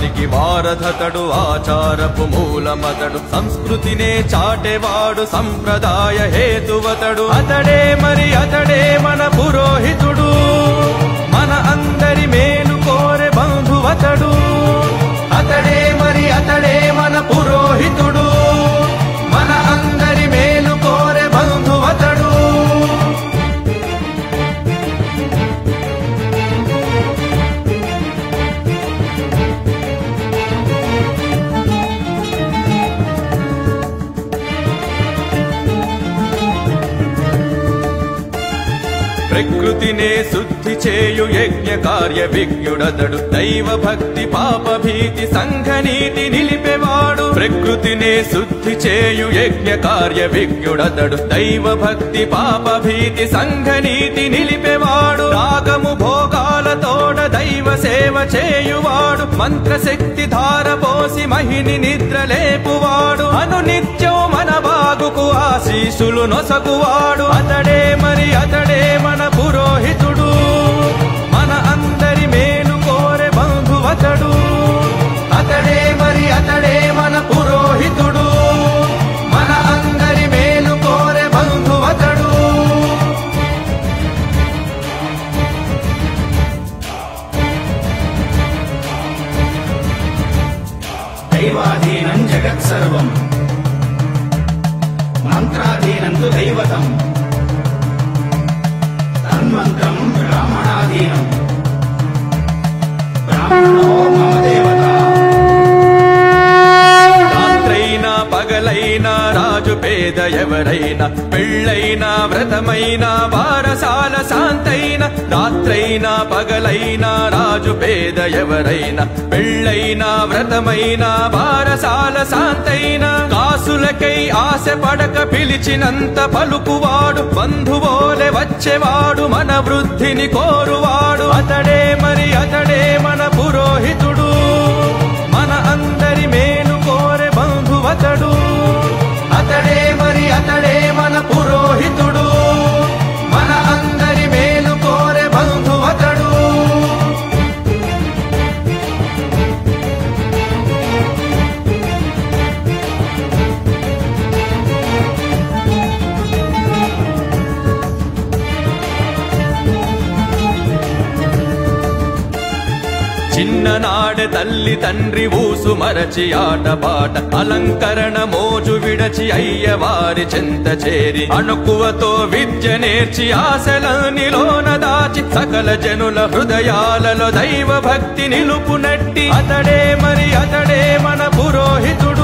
ధర్మానికి వారధతడు ఆచారపు మూలమతడు సంస్కృతినే చాటేవాడు సంప్రదాయ హేతువతడు అతడే మరి అతడే మన పురోహితుడు మన అందరి మేలు కోరే బంధువతడు అతడే మరి అతడే మన పురోహితుడు మన అందరి మేలు కోరే బంధువతడు ప్రకృతినే శుద్ధి చేయు యజ్ఞ కార్య విజ్ఞుడతడు దైవ భక్తి పాప భీతి సంఘనీతి నిలిపేవాడు ప్రకృతినే శుద్ధి చేయు యజ్ఞ కార్య విజ్ఞుడతడు దైవ భక్తి పాప భీతి సంఘనీతి నిలిపేవాడు రాగము భోగాలతోడ దైవ సేవ చేయువాడు మంత్రశక్తి ధారపోసి మహిని నిద్రలేపువాడు అనునిత్యం మన బాగుకు ఆశీసులు నొసగువాడు అతడే మరి అతడే మన పురోహితుడు మన అందరి మేలు కోరే బంధువతడు అతడే మరి అతడే మన పురోహితుడు మన అందరి మేలు కోరే బంధువతడు దైవాధీనం జగత్సర్వం మంత్రాధీనం తు దైవతం తన్మంత్రం బ్రాహ్మణాధీనం బ్రాహ్మణో మమ దేవత రాత్రైనా పగలైనా రాజు పేద ఎవరైనా పెళ్ళైనా వ్రతమైనా వారసాల శాంతైన రాత్రైనా పగలైనా రాజు పేద ఎవరైనా పెళ్ళైనా వ్రతమైనా వారసాల శాంతైన కాసులకై ఆశ పడక పిలిచినంత పలుకువాడు బంధువోలే వచ్చేవాడు మన వృద్ధిని కోరువాడు అతడే మరి అతడే మన పురోహితుడు మన అందరి మేలు కోరే బంధువతడు అతడే మరి అతడే మన పురోహితుడు మన అందరి మేలు కోరే బంధువతడు చిన్ననాడే తల్లి తండ్రి ఊసు మరచి ఆటపాట అలంకరణ మోజు విడచి అయ్యవారి చెంత చేరి అణుకువతో విద్య నేర్చి ఆశలనిలోన దాచి సకల జనుల హృదయాలలో దైవ భక్తి నిలుపునట్టి అతడే మరి అతడే మన పురోహితుడు